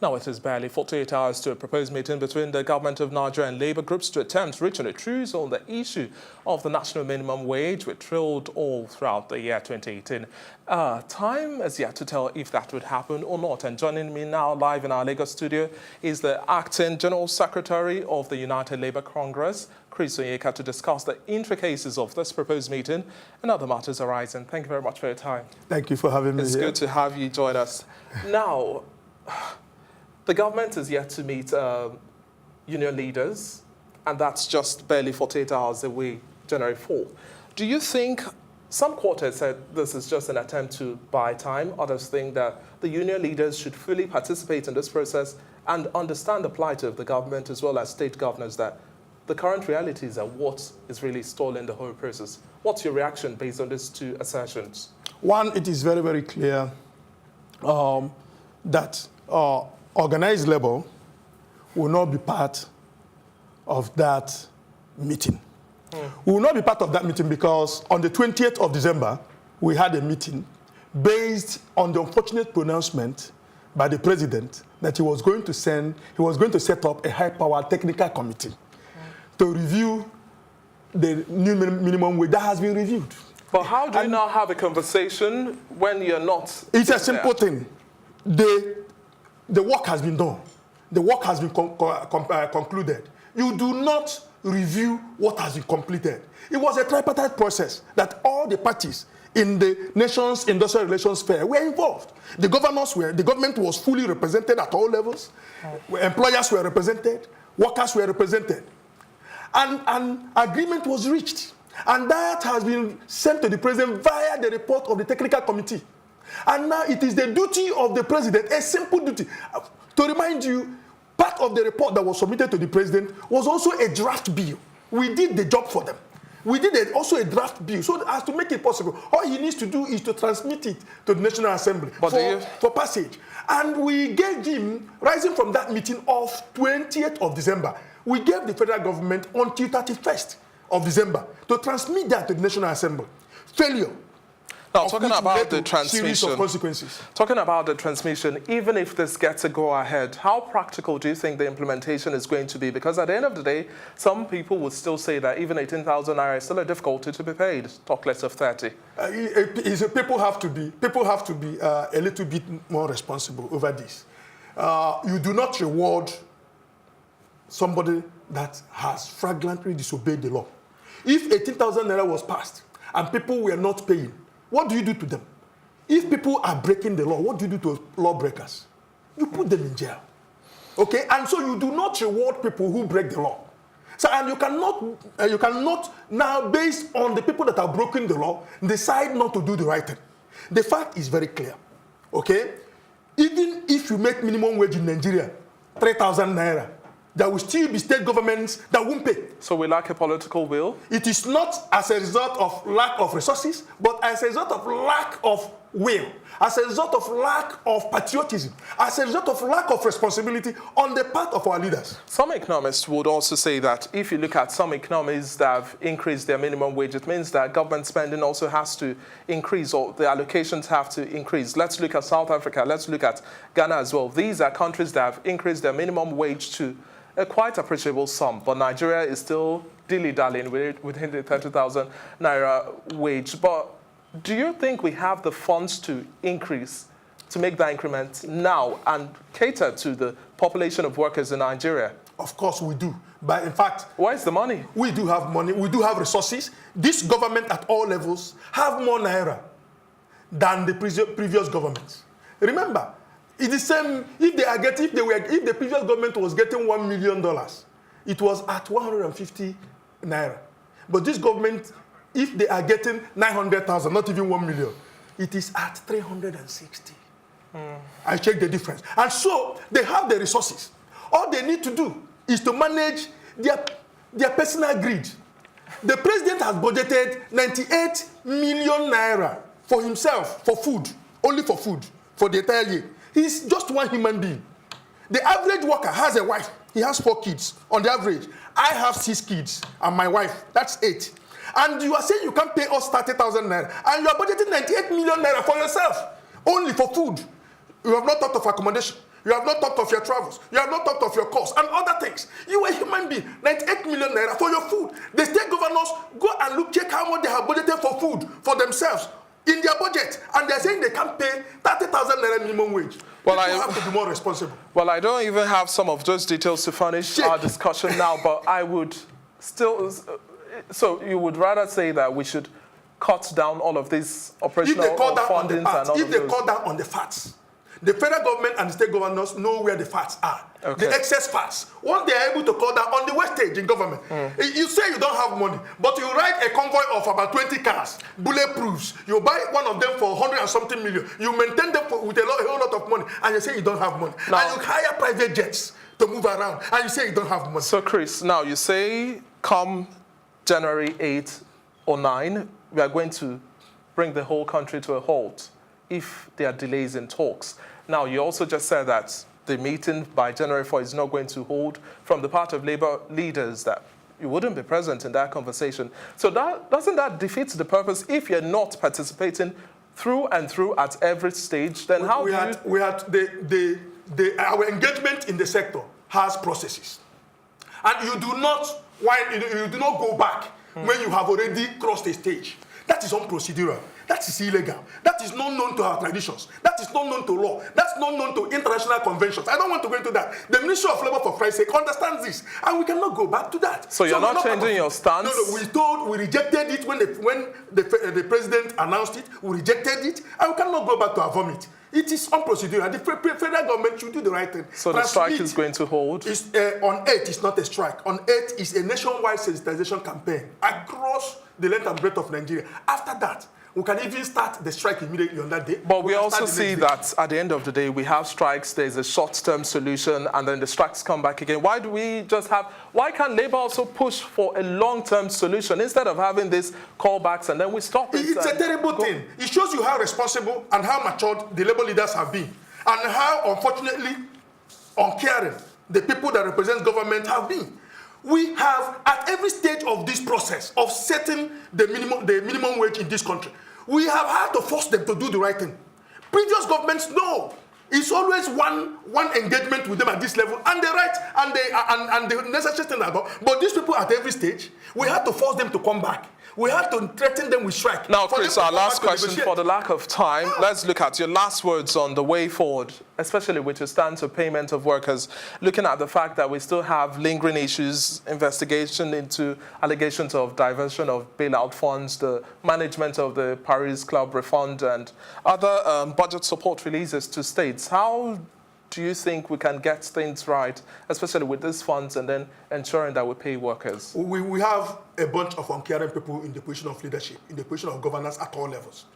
Now it is barely 48 hours to a proposed meeting between the government of Nigeria and labour groups to attempt reaching a truce on the issue of the national minimum wage, which trailed all throughout the year 2018. Time is yet to tell if that would happen or not. And joining me now live in our Lagos studio is the Acting General Secretary of the United Labour Congress, Onyeka, to discuss the intricacies of this proposed meeting and other matters arising. Thank you very much for your time. Thank you for having me It's here. good to have you join us. Now, the government is yet to meet union leaders, and that's just barely 48 hours away, January 4th. Do you think, some quarters said this is just an attempt to buy time, others think that the union leaders should fully participate in this process and understand the plight of the government as well as state governors, that the current realities are what is really stalling the whole process? What's your reaction based on these two assertions? One, it is very, very clear that organized labor will not be part of that meeting. We will not be part of that meeting because on the 20th of December, we had a meeting based on the unfortunate pronouncement by the president that he was going to set up a high-powered technical committee to review the new minimum wage that has been reviewed. But how do you now have a conversation when you're not? It's a simple thing. The work has been done. The work has been concluded. You do not review what has been completed. It was a tripartite process that all the parties in the nation's industrial relations sphere were involved. The government was fully represented at all levels. Employers were represented. Workers were represented. And an agreement was reached. And that has been sent to the president via the report of the technical committee. And now it is the duty of the president, a simple duty. To remind you, part of the report that was submitted to the president was also a draft bill. We did the job for them. We did also a draft bill. So as to make it possible, all he needs to do is to transmit it to the National Assembly for passage. And we gave him, rising from that meeting of 20th of December, we gave the federal government until 31st of December to transmit that to the National Assembly. Failure. Now, talking about the series of consequences. Talking about the transmission, even if this gets a go-ahead, how practical do you think the implementation is going to be? Because at the end of the day, some people would still say that even 18,000 naira is still a difficulty to be paid, talk less of 30. People have to be a little bit more responsible over this. You do not reward somebody that has flagrantly disobeyed the law. If 18,000 naira was passed and people were not paying, what do you do to them? If people are breaking the law, what do you do to lawbreakers? You put them in jail. Okay? And so you do not reward people who break the law. So, and you cannot now, based on the people that are breaking the law, decide not to do the right thing. The fact is very clear. Okay? Even if you make minimum wage in Nigeria, 3,000 naira, there will still be state governments that won't pay. So we lack a political will? It is not as a result of lack of resources, but as a result of lack of will, as a result of lack of patriotism, as a result of lack of responsibility on the part of our leaders. Some economists would also say that if you look at some economies that have increased their minimum wage, it means that government spending also has to increase, or the allocations have to increase. Let's look at South Africa, let's look at Ghana as well. These are countries that have increased their minimum wage to a quite appreciable sum, but Nigeria is still dilly-dallying within the 30,000 naira wage. But do you think we have the funds to increase, to make that increment now and cater to the population of workers in Nigeria? Of course we do. But in fact, where's the money? We do have money, we do have resources. This government at all levels have more naira than the previous governments. Remember, it's the same. If the previous government was getting $1 million, it was at 150 naira. But this government, if they are getting 900,000, not even 1 million, it is at 360. I check the difference. And so they have the resources. All they need to do is to manage their personal greed. The president has budgeted 98 million naira for himself, for food, only for food, for the entire year. He's just one human being. The average worker has a wife. He has 4 kids on the average. I have 6 kids and my wife. That's 8. And you are saying you can't pay us 30,000 naira. And you are budgeting 98 million naira for yourself, only for food. You have not thought of accommodation. You have not talked of your travels. You have not talked of your costs and other things. You are a human being. 98 million naira for your food. The state governors go and look, check how much they have budgeted for food for themselves in their budget, and they're saying they can't pay 30,000 naira minimum wage. Well, I have to be more responsible. Well, I don't even have some of those details to furnish our discussion now, but I would still. So you would rather say that we should cut down all of these operational fundings and all of those. If they cut down on the fats, the federal government and the state governors know where the fats are. Okay. The excess fats. Once they are able to cut down on the wastage in government, you say you don't have money, but you write a convoy of about 20 cars, bulletproofs. You buy one of them for 100 and something million. You maintain them with a whole lot of money, and you say you don't have money. Now, and you hire private jets to move around, and you say you don't have money. So, Chris, now you say come January 8 or 9, we are going to bring the whole country to a halt if there are delays in talks. Now, you also just said that the meeting by January 4 is not going to hold from the part of Labour leaders, that you wouldn't be present in that conversation. So doesn't that defeat the purpose? If you're not participating through and through at every stage, then our engagement in the sector has processes. And you do not go back when you have already crossed a stage. That is unprocedural. That is illegal. That is not known to our traditions. That is not known to law. That's not known to international conventions. I don't want to go into that. The Ministry of Labour, for Christ's sake, understands this, and we cannot go back to that. So you're not changing your stance? No, we rejected it when the president announced it. We rejected it, and we cannot go back to our vomit. It is unprocedural. The federal government should do the right thing. So the strike is going to hold? On 8, it's not a strike. On 8, it's a nationwide sensitization campaign across the length and breadth of Nigeria. After that, we can even start the strike immediately on that day. But we also see that at the end of the day, we have strikes, there's a short-term solution, and then the strikes come back again. Why can't Labour also push for a long-term solution instead of having these callbacks and then we stop it? It's a terrible thing. It shows you how responsible and how matured the Labour leaders have been, and how, unfortunately, uncaring the people that represent government have been. We have, at every stage of this process of setting the minimum wage in this country, we have had to force them to do the right thing. Previous governments know. It's always one engagement with them at this level, and the right and the necessary thing about. But these people at every stage, we had to force them to come back. We had to threaten them with strike. Now, Chris, our last question, for the lack of time, let's look at your last words on the way forward, especially with your stance of payment of workers, looking at the fact that we still have lingering issues, investigation into allegations of diversion of bailout funds, the management of the Paris Club refund, and other budget support releases to states. How do you think we can get things right, especially with these funds, and then ensuring that we pay workers? We have a bunch of uncaring people in the position of leadership, in the position of governance at all levels.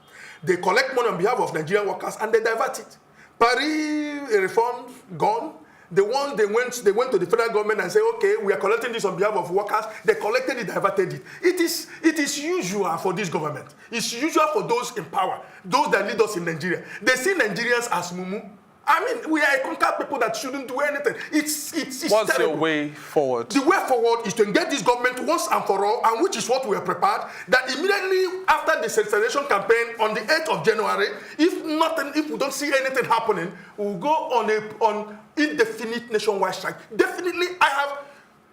They collect money on behalf of Nigerian workers and they divert it. Paris refund gone. They went to the federal government and said, okay, we are collecting this on behalf of workers. They collected it, diverted it. It is usual for this government. It's usual for those in power, those that lead us in Nigeria. They see Nigerians as mumu. I mean, we are conquered people that shouldn't do anything. It's What's terrible. your way forward? The way forward is to engage this government once and for all, and which is what we are prepared, that immediately after the sensitization campaign on the 8th of January, if we don't see anything happening, we'll go on indefinite nationwide strike. Definitely, I have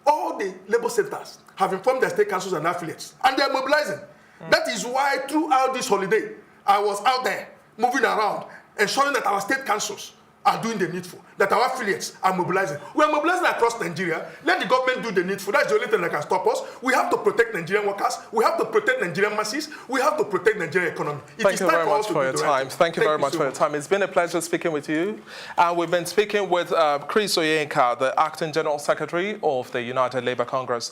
all the labor centers have informed their state councils and affiliates, and they are mobilizing. That is why throughout this holiday, I was out there moving around, ensuring that our state councils are doing the needful, that our affiliates are mobilizing. We are mobilizing across Nigeria. Let the government do the needful. That's the only thing that can stop us. We have to protect Nigerian workers. We have to protect Nigerian masses. We have to protect Nigerian economy. Thank you very much for your time. Thank you very much for your time. It's been a pleasure speaking with you. We've been speaking with Chris Onyeka, the Acting General Secretary of the United Labour Congress.